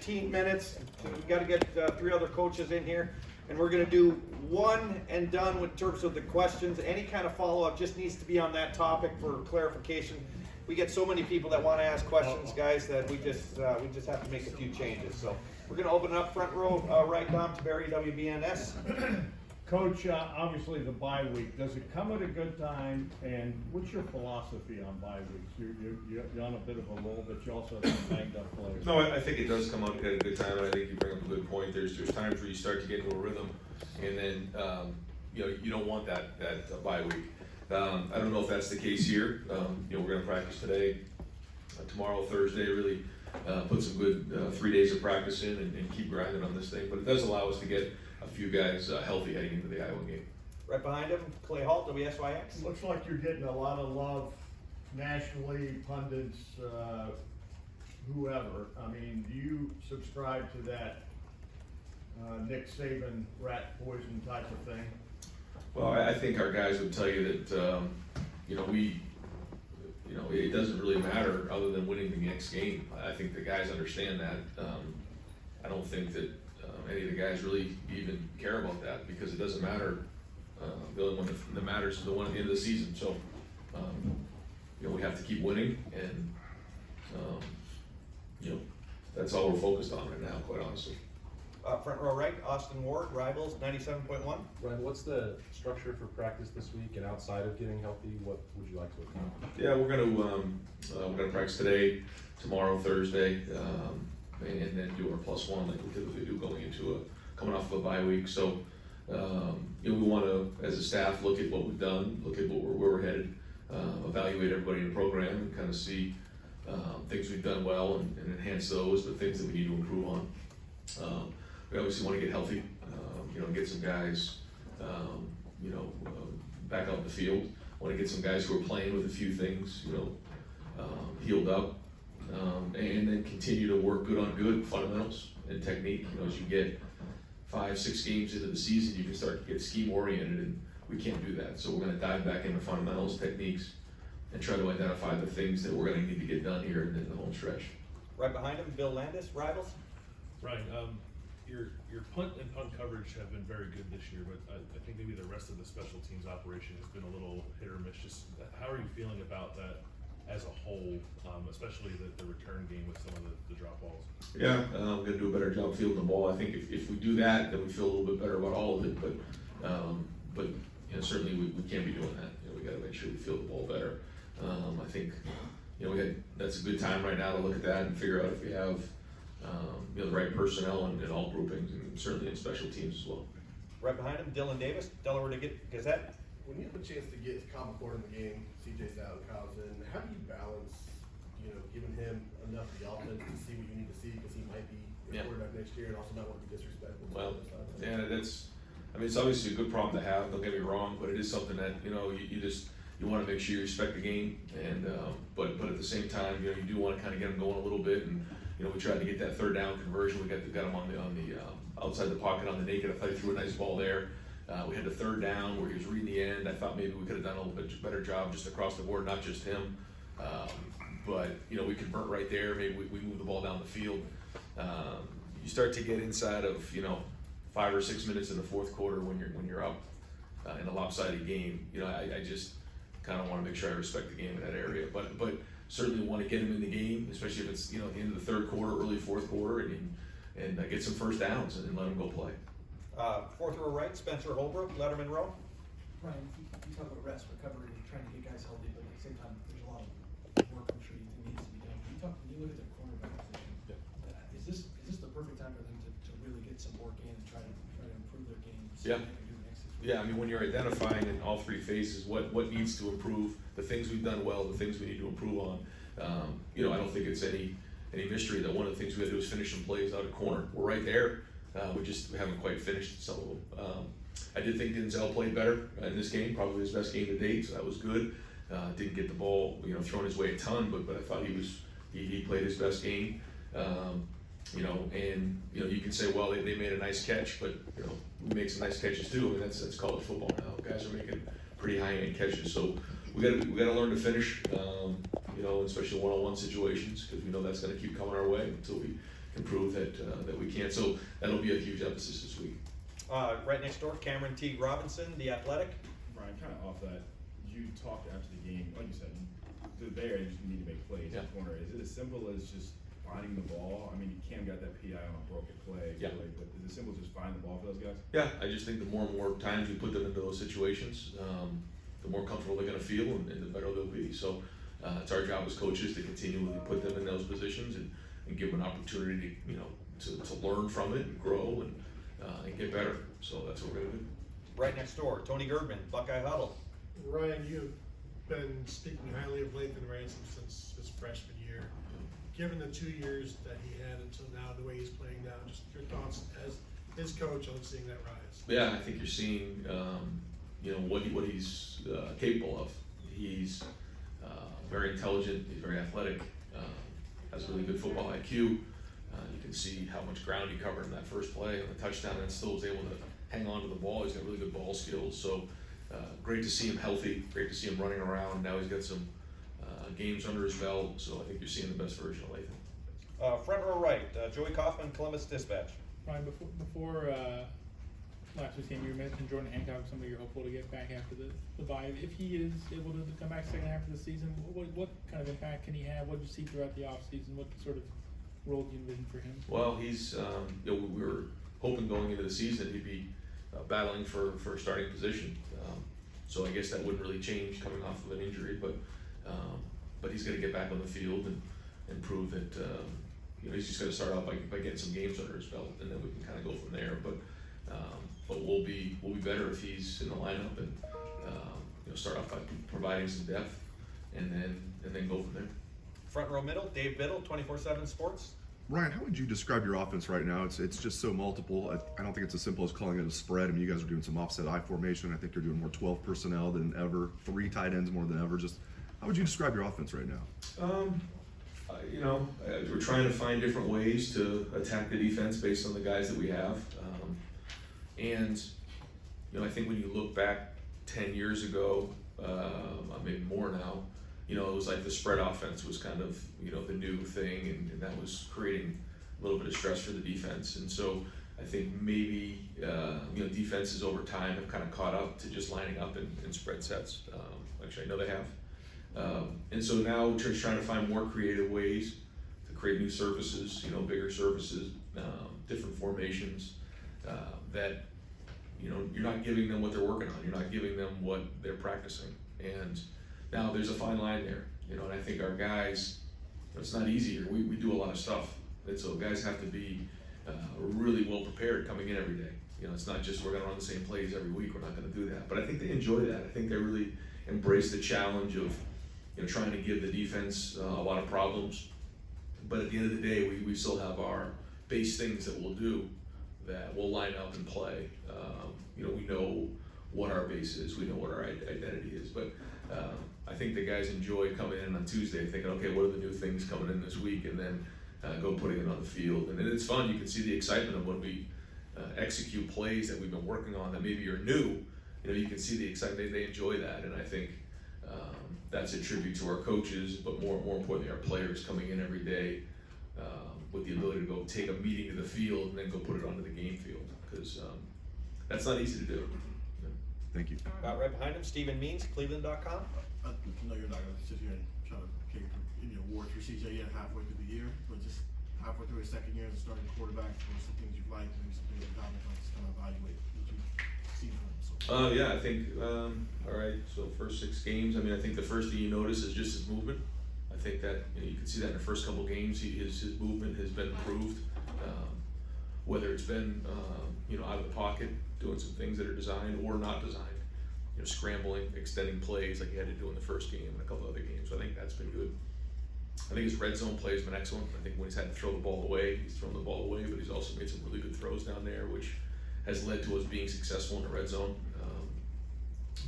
15 minutes. We've got to get 3 other coaches in here, and we're going to do one and done in terms of the questions. Any kind of follow-up just needs to be on that topic for clarification. We get so many people that want to ask questions, guys, that we just have to make a few changes. So we're going to open it up front row, right, Dom Taberi, WBNS. Coach, obviously the bye week, does it come at a good time, and what's your philosophy on bye weeks? You're on a bit of a roll, but you also have some banged up players. No, I think it does come out at a good time, and I think you bring up a good point. There's times where you start to get into a rhythm, and then you don't want that bye week. I don't know if that's the case here. We're going to practice today, tomorrow, Thursday. Really put some good 3 days of practice in and keep grinding on this thing. But it does allow us to get a few guys healthy heading into the Iowa game. Right behind him, Clay Hall, WSYX. Looks like you're getting a lot of love nationally, pundits, whoever. I mean, do you subscribe to that Nick Saban rat poison type of thing? Well, I think our guys would tell you that it doesn't really matter other than winning the next game. I think the guys understand that. I don't think that any of the guys really even care about that because it doesn't matter. The only one that matters is the one at the end of the season. So, we have to keep winning, and that's all we're focused on right now, quite honestly. Front row right, Austin Ward, Rivals 97.1. Ryan, what's the structure for practice this week, and outside of getting healthy, what would you like to accomplish? Yeah, we're gonna practice today, tomorrow, Thursday, and then do our +1 like we typically do coming off of a bye week. So we want to, as a staff, look at what we've done, look at where we're headed, evaluate everybody in the program, and kind of see things we've done well and enhance those, but things that we need to improve on. We obviously want to get healthy, get some guys, back out in the field. Want to get some guys who are playing with a few things, healed up, and then continue to work good on good fundamentals and technique. As you get 5-6 games into the season, you can start to get scheme oriented, and we can't do that. So we're going to dive back into fundamentals, techniques, and try to identify the things that we're going to need to get done here in the home stretch. Right behind him, Bill Landis, Rivals. Ryan, your punt and punt coverage have been very good this year, but I think maybe the rest of the special teams operation has been a little hit or miss. Just how are you feeling about that as a whole, especially the return game with some of the drop balls? Yeah, we're going to do a better job fielding the ball. I think if we do that, then we feel a little bit better about all of it. But certainly we can't be doing that. We got to make sure we field the ball better. I think that's a good time right now to look at that and figure out if we have the right personnel in all groupings, and certainly in special teams as well. Right behind him, Dylan Davis, Delaware Gazette. When you have a chance to get Common Core in the game, CJ's out and Kyle's in, how do you balance, giving him enough of the offense to see what you need to see because he might be a quarterback next year and also not want to be disrespectful? Well, it's obviously a good problem to have, don't get me wrong, but it is something that, you want to make sure you respect the game, and but at the same time, you do want to kind of get them going a little bit, and we tried to get that third down conversion. We got them on the outside the pocket on the naked. I thought he threw a nice ball there. We had the third down where he was reading the end. I thought maybe we could have done a little bit better job just across the board, not just him. But we convert right there. Maybe we move the ball down the field. You start to get inside of 5 or 6 minutes in the fourth quarter when you're up in a lopsided game. I just kind of want to make sure I respect the game in that area. But certainly want to get him in the game, especially if it's at the end of the third quarter, early fourth quarter, and get some first downs and let him go play. Fourth row right, Spencer Holbrook, Letterman row. Ryan, you talk about rest, recovery, trying to get guys healthy, but at the same time, there's a lot of work I'm sure you think needs to be done. When you look at the cornerback position, is this the perfect time for them to really get some work in and try to improve their game? So Yeah. they can do next season? Yeah, when you're identifying in all 3 phases what needs to improve, the things we've done well, the things we need to improve on, I don't think it's any mystery that one of the things we had to do is finish some plays out of corner. We're right there. We haven't quite finished some of them. I did think Denzel played better in this game, probably his best game to date, so that was good. Didn't get the ball, thrown his way a ton, but I thought he played his best game. You can say, well, they made a nice catch, but we make some nice catches too. That's college football now. Guys are making pretty high-end catches, so we got to learn to finish. Especially one-on-one situations, because we know that's going to keep coming our way until we can prove that that we can. So that'll be a huge emphasis this week. Right next door, Cameron T. Robinson, The Athletic. Brian, kind of off that, you talked after the game, like you said, they're there, you just need to make plays in the corner. Is it as simple as just finding the ball? I mean, Cam got that PI on a broken play, Yeah. really, but is it simple as just find the ball for those guys? Yeah, I just think the more and more times we put them into those situations, the more comfortable they're going to feel, and the better they'll be. So it's our job as coaches to continually put them in those positions and give them an opportunity, to learn from it and grow and get better. So that's what we're going to do. Right next door, Tony Girdman, Buckeye Huddle. Ryan, you've been speaking highly of Lathan Ransom since his freshman year. Given the 2 years that he had until now, the way he's playing now, just your thoughts as his coach on seeing that rise. Yeah, I think you're seeing, what he's capable of. He's very intelligent. He's very athletic. Has really good football IQ. You can see how much ground he covered in that first play on the touchdown, and still was able to hang on to the ball. He's got really good ball skills. So great to see him healthy. Great to see him running around. Now he's got some games under his belt. So I think you're seeing the best version of Lathan. Front row right, Joey Kaufman, Columbus Dispatch. Ryan, before last week's game, you mentioned Jordan Hancock, somebody you're hopeful to get back after the bye. If he is able to come back second half of the season, what kind of impact can he have? What did you see throughout the offseason? What sort of role do you envision for him? Well, he's, we were hoping going into the season he'd be battling for a starting position. So I guess that wouldn't really change coming off of an injury, but he's got to get back on the field and prove that, he's just got to start out by getting some games under his belt, and then we can kind of go from there. But we'll be better if he's in the lineup and start off by providing some depth, and then go from there. Front row middle, Dave Biddle, 24/7 Sports. Ryan, how would you describe your offense right now? It's just so multiple. I don't think it's as simple as calling it a spread. I mean, you guys are doing some offset I formation. I think you're doing more 12 personnel than ever, 3 tight ends more than ever. Just how would you describe your offense right now? We're trying to find different ways to attack the defense based on the guys that we have. I think when you look back 10 years ago, maybe more now, it was like the spread offense was kind of, the new thing, and that was creating a little bit of stress for the defense. And so I think maybe, defenses over time have kind of caught up to just lining up in spread sets. Actually, I know they have. And so now we're just trying to find more creative ways to create new surfaces, bigger surfaces, different formations, that, you're not giving them what they're working on. You're not giving them what they're practicing. And now there's a fine line there, and I think our guys, it's not easy here. We do a lot of stuff. And so guys have to be really well prepared coming in every day. It's not just we're gonna run the same plays every week. We're not gonna do that. But I think they enjoy that. I think they really embrace the challenge of trying to give the defense a lot of problems. But at the end of the day, we still have our base things that we'll do that we'll line up and play. We know what our base is. We know what our identity is. But I think the guys enjoy coming in on Tuesday thinking, okay, what are the new things coming in this week? And then go putting it on the field. And it's fun. You can see the excitement of when we execute plays that we've been working on that maybe are new. You can see the excitement. They enjoy that. And I think that's a tribute to our coaches, but more importantly, our players coming in every day with the ability to go take a meeting to the field and then go put it onto the game field, because that's not easy to do. Thank you. About right behind him, Stephen Means, Cleveland.com. I know you're not gonna sit here and try to pick any awards for CJ yet halfway through the year, but just halfway through his second year as a starting quarterback, what are some things you've liked, maybe some things that just kind of evaluate what you've seen from him so far? Yeah, I think, all right, so first 6 games, I think the first thing you notice is just his movement. I think that, you can see that in the first couple games, his movement has been improved. Whether it's been, out of the pocket, doing some things that are designed or not designed, scrambling, extending plays like he had to do in the first game and a couple other games. So I think that's been good. I think his red zone play has been excellent. I think when he's had to throw the ball away, he's thrown the ball away, but he's also made some really good throws down there, which has led to us being successful in the red zone.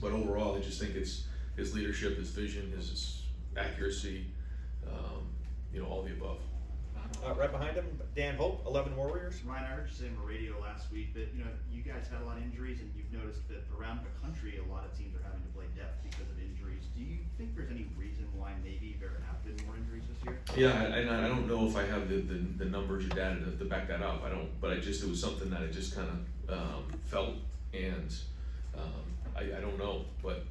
But overall, I just think it's his leadership, his vision, his accuracy, all the above. Right behind him, Dan Hope, 11 Warriors. Ryan, I heard you say on the radio last week that, you guys had a lot of injuries, and you've noticed that around the country, a lot of teams are having to play depth because of injuries. Do you think there's any reason why maybe there have been more injuries this year? Yeah, I don't know if I have the numbers or data to back that up. I don't, but it was something that I just kind of felt, and I don't know, but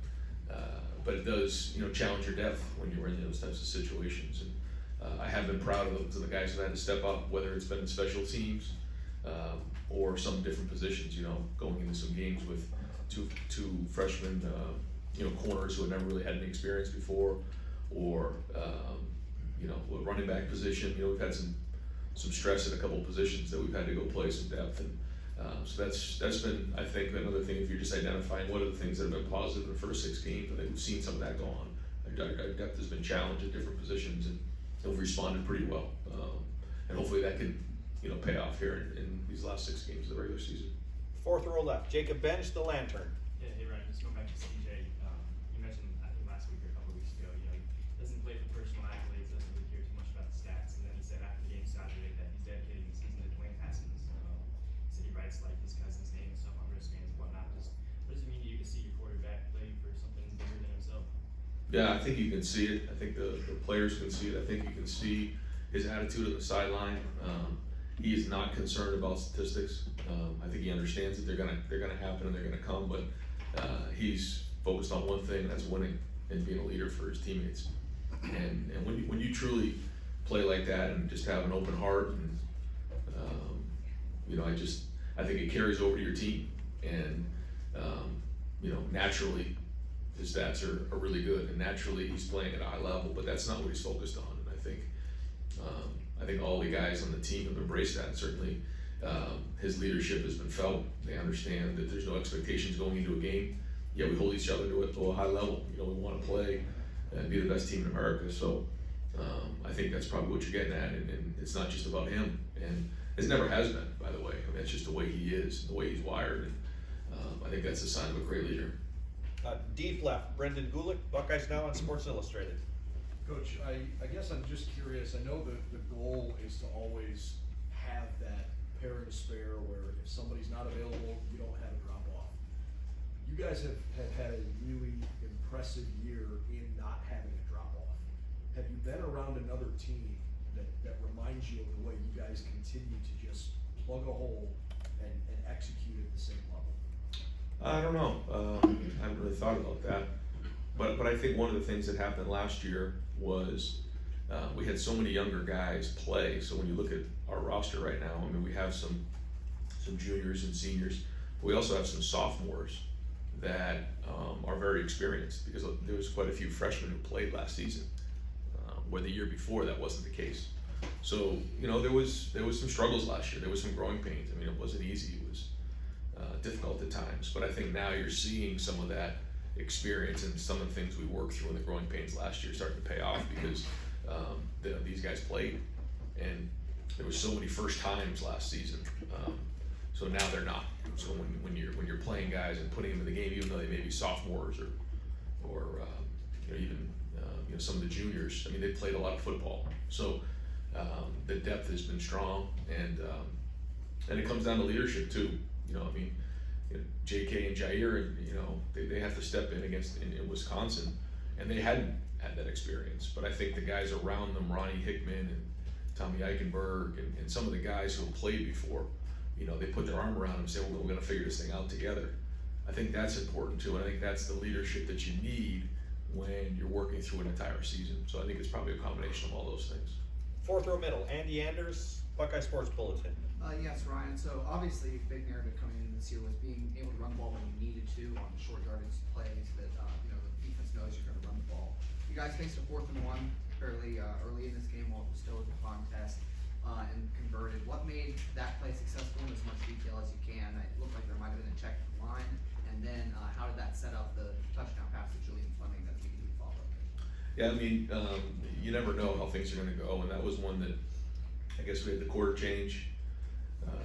it does challenge your depth when you're in those types of situations. And I have been proud of the guys who had to step up, whether it's been in special teams or some different positions. Going into some games with two freshmen, corners who had never really had any experience before, or a running back position. We've had some stress at a couple of positions that we've had to go play some depth, and so that's been, I think, another thing. If you're just identifying what are the things that have been positive in the first 6 games, I think we've seen some of that go on. Our depth has been challenged at different positions, and we've responded pretty well, and hopefully that can pay off here in these last 6 games of the regular season. 4th row left, Jacob Bench, the Lantern. Yeah, hey Ryan, just going back to CJ, you mentioned, I think last week or a couple of weeks ago, he doesn't play for personal accolades, doesn't really care too much about the stats, and then he said after the game Saturday that he's dedicating the season to Dwayne Haskins. He said he writes like his cousin's name and stuff on wristbands and whatnot. What does it mean to you to see your quarterback play for something bigger than himself? Yeah, I think you can see it. I think the players can see it. I think you can see his attitude on the sideline. He is not concerned about statistics. I think he understands that they're gonna happen and they're gonna come, but he's focused on one thing, and that's winning and being a leader for his teammates. And when you truly play like that and just have an open heart, and I think it carries over to your team, and naturally his stats are really good, and naturally he's playing at a high level, but that's not what he's focused on. And I think all the guys on the team have embraced that, and certainly his leadership has been felt. They understand that there's no expectations going into a game, yet we hold each other to a high level. We want to play and be the best team in America. So I think that's probably what you're getting at, and it's not just about him, and it never has been, by the way. I mean, it's just the way he is, the way he's wired, and I think that's a sign of a great leader. Deep left, Brendan Gulick, Buckeyes Now on Sports Illustrated. Coach, I guess I'm just curious. I know that the goal is to always have that pair and spare where if somebody's not available, you don't have a drop off. You guys have had a really impressive year in not having a drop off. Have you been around another team that reminds you of the way you guys continue to just plug a hole and execute at the same level? I don't know. I haven't really thought about that. But I think one of the things that happened last year was we had so many younger guys play. So when you look at our roster right now, I mean, we have some juniors and seniors. But we also have some sophomores that are very experienced, because there was quite a few freshmen who played last season, where the year before that wasn't the case. So there was some struggles last year. There was some growing pains. I mean, it wasn't easy. It was difficult at times. But I think now you're seeing some of that experience and some of the things we worked through in the growing pains last year starting to pay off, because these guys played, and there was so many first times last season. So now they're not. So when you're playing guys and putting them in the game, even though they may be sophomores or even some of the juniors, I mean, they played a lot of football. So the depth has been strong, and it comes down to leadership too. I mean, JK and Jair, they have to step in in Wisconsin, and they hadn't had that experience. But I think the guys around them, Ronnie Hickman and Tommy Eichenberg, and some of the guys who have played before, they put their arm around them and say, well, we're going to figure this thing out together. I think that's important too, and I think that's the leadership that you need when you're working through an entire season. So I think it's probably a combination of all those things. 4th row middle, Andy Anders, Buckeye Sports Bulletin. Yes, Ryan. So obviously, a big narrative coming in this year was being able to run the ball when you needed to on short yardage plays that the defense knows you're going to run the ball. You guys faced a 4th and 1 fairly early in this game while it was still a contest and converted. What made that play successful in as much detail as you can? It looked like there might have been a check at the line, and then how did that set up the touchdown pass to Julian Fleming that we could follow? Yeah, I mean, you never know how things are going to go, and that was one that I guess we had the quarter change.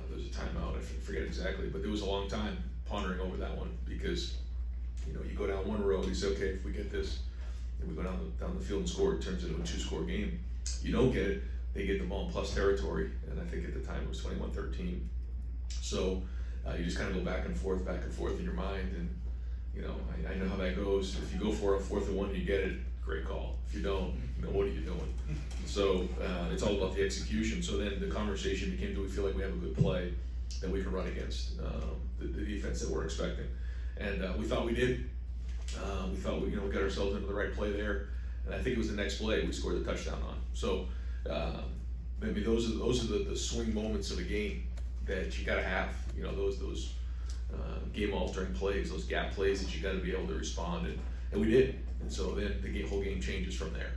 There was a timeout, I forget exactly, but there was a long time pondering over that one, because you go down one road, you say, okay, if we get this, and we go down the field and score, it turns into a 2-score game. You don't get it, they get the ball in plus territory, and I think at the time it was 21-13. So you just kind of go back and forth in your mind, and you know, I know how that goes. If you go for a 4th and 1, you get it, great call. If you don't, you know, what are you doing? So it's all about the execution. So then the conversation became, do we feel like we have a good play that we can run against the defense that we're expecting? And we thought we did. We thought we got ourselves into the right play there, and I think it was the next play we scored the touchdown on. So maybe those are the swing moments of a game that you got to have. You know, those game-altering plays, those gap plays that you got to be able to respond, and we did. And so then the whole game changes from there.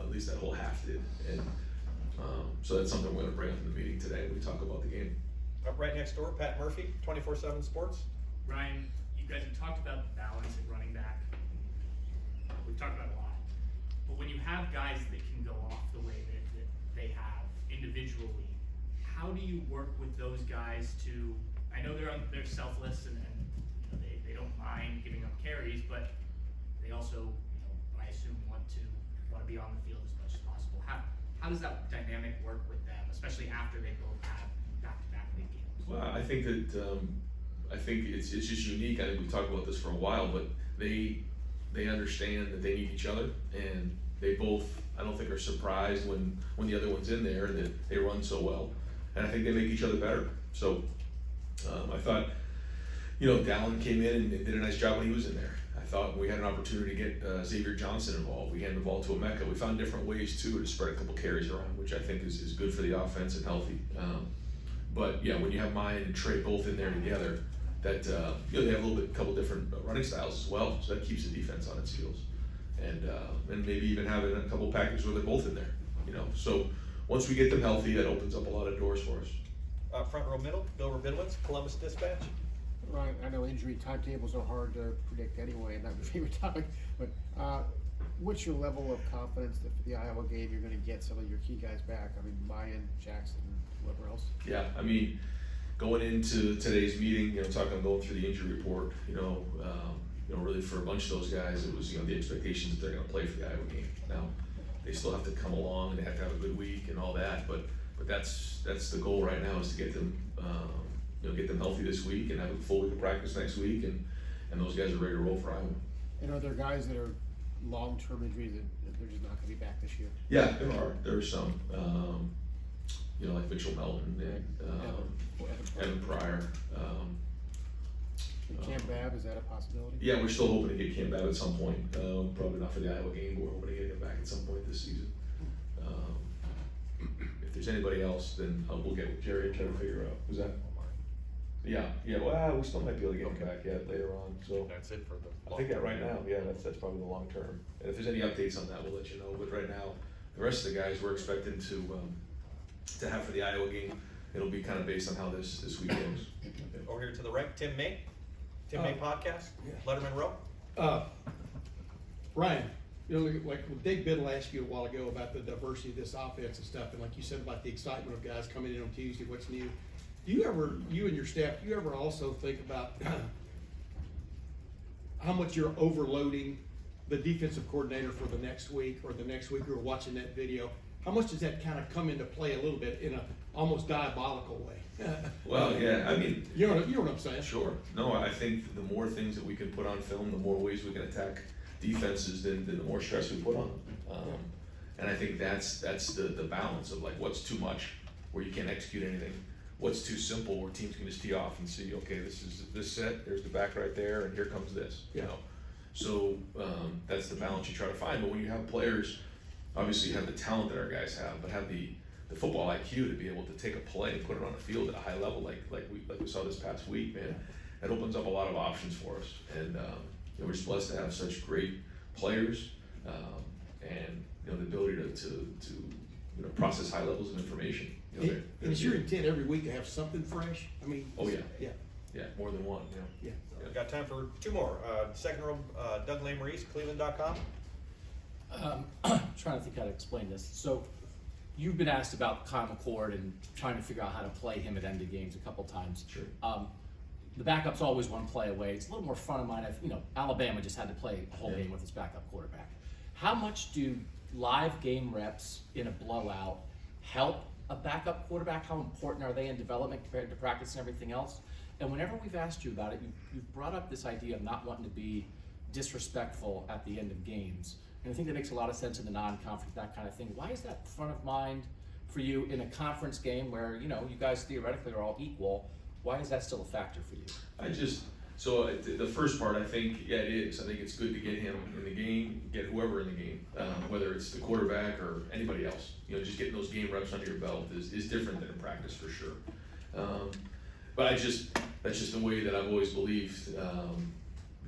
At least that whole half did. And so that's something we're going to bring up in the meeting today when we talk about the game. Up right next door, Pat Murphy, 24/7 Sports. Ryan, you guys have talked about the balance at running back. We've talked about it a lot. But when you have guys that can go off the way that they have individually, how do you work with those guys to, I know they're selfless and you know, they don't mind giving up carries, but they also, you know, I assume want to be on the field as much as possible. How does that dynamic work with them, especially after they both have back-to-back big games? Well, I think that I think it's just unique. I think we've talked about this for a while, but they understand that they need each other, and they both, I don't think, are surprised when the other one's in there and that they run so well, and I think they make each other better. So I thought, you know, Dallin came in and did a nice job when he was in there. I thought we had an opportunity to get Xavier Johnson involved. We handed the ball to Emeka. We found different ways too to spread a couple carries around, which I think is good for the offense and healthy. But yeah, when you have Mayan and Trey both in there together, that you know, they have a couple different running styles as well, so that keeps the defense on its heels. And maybe even having a couple packages where they're both in there, you know. So once we get them healthy, that opens up a lot of doors for us. Front row middle, Bill Rabinowitz, Columbus Dispatch. Right, I know injury timetables are hard to predict anyway, and not my favorite topic, but what's your level of confidence that for the Iowa game you're going to get some of your key guys back? I mean, Mayan, Jackson, whoever else? Yeah, I mean, going into today's meeting, you know, going through the injury report, you know, really for a bunch of those guys, it was, you know, the expectations that they're going to play for the Iowa game. Now, they still have to come along and they have to have a good week and all that, but that's the goal right now, is to get them, get them healthy this week and have a full week of practice next week, and those guys are ready to roll for Iowa. And are there guys that are long-term injuries that they're just not going to be back this year? Yeah, there are some. You know, like Mitchell Melton and Evan Pryor. Cam Babb, is that a possibility? Yeah, we're still hoping to get Cam Babb at some point. Probably not for the Iowa game, but we're hoping to get him back at some point this season. If there's anybody else, then we'll get with Jerry and try to figure out. Who's that? Yeah. Well, we still might be able to get him back later on. So That's it for the. I think that right now, yeah, that's probably the long term. And if there's any updates on that, we'll let you know. But right now, the rest of the guys we're expecting to have for the Iowa game, it'll be kind of based on how this week goes. Over here to the right, Tim May podcast, yeah. Letterman Row. Ryan, you know, like Dave Biddle asked you a while ago about the diversity of this offense and stuff, and like you said about the excitement of guys coming in on Tuesday, what's new. Do you and your staff, do you ever also think about how much you're overloading the defensive coordinator for the next week, or the next week you're watching that video? How much does that kind of come into play a little bit in a almost diabolical way? Well, yeah, I mean, you know what I'm saying? Sure. No, I think the more things that we can put on film, the more ways we can attack defenses, then the more stress we put on them. And I think that's the balance of like what's too much, where you can't execute anything. What's too simple, where teams can just tee off and see, okay, this is this set, there's the back right there, and here comes this. You know, so that's the balance you try to find. But when you have players, obviously you have the talent that our guys have, but have the football IQ to be able to take a play and put it on a field at a high level, like we saw this past week, man, that opens up a lot of options for us. And we're just blessed to have such great players, and the ability to process high levels of information. And it's your intent every week to have something fresh? I mean, oh yeah, yeah, more than one. Yeah. We've got time for two more. Second row, Doug Lesmerises, Cleveland.com. Trying to think how to explain this. So, you've been asked about Kyle McCord and trying to figure out how to play him at end of games a couple times. Sure. The backup's always one play away. It's a little more front of mind. Alabama just had to play a whole game with its backup quarterback. How much do live game reps in a blowout help a backup quarterback? How important are they in development compared to practice and everything else? And whenever we've asked you about it, you've brought up this idea of not wanting to be disrespectful at the end of games. And I think that makes a lot of sense in the non-conference, that kind of thing. Why is that front of mind for you in a conference game where, you know, you guys theoretically are all equal? Why is that still a factor for you? So the first part, I think, yeah, it is. I think it's good to get him in the game, get whoever in the game, whether it's the quarterback or anybody else. You know, just getting those game reps under your belt is different than in practice for sure. But that's just the way that I've always believed.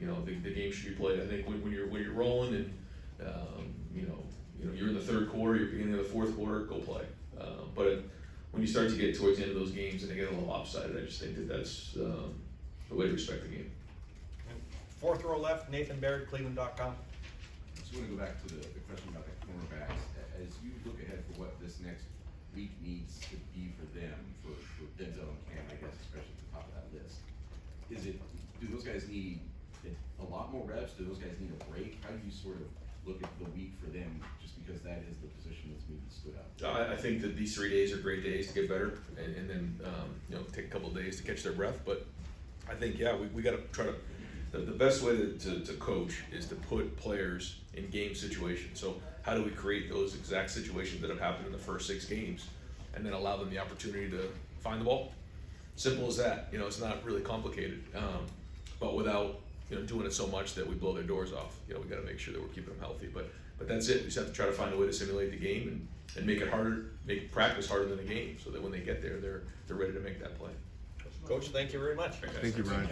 You know, the game should be played. I think when you're rolling and you know you're in the third quarter, you're beginning of the fourth quarter, go play. But when you start to get towards the end of those games and they get a little lopsided, I just think that's the way to respect the game. And fourth row left, Nathan Baird, Cleveland.com. I just want to go back to the question about the cornerbacks. As you look ahead for what this next week needs to be for them, for Denzel and Cam, I guess, especially at the top of that list, do those guys need a lot more reps? Do those guys need a break? How do you sort of look at the week for them, just because that is the position that's maybe stood out? I think that these 3 days are great days to get better, and then you know, take a couple of days to catch their breath. But I think, yeah, we got to try to. The best way to coach is to put players in game situations. So how do we create those exact situations that have happened in the first 6 games, and then allow them the opportunity to find the ball? Simple as that. You know, it's not really complicated, but without, you know, doing it so much that we blow their doors off. You know, we got to make sure that we're keeping them healthy. But that's it. We just have to try to find a way to simulate the game and make it harder, make practice harder than the game, so that when they get there, they're ready to make that play. Coach, thank you very much. Thank you, Brian.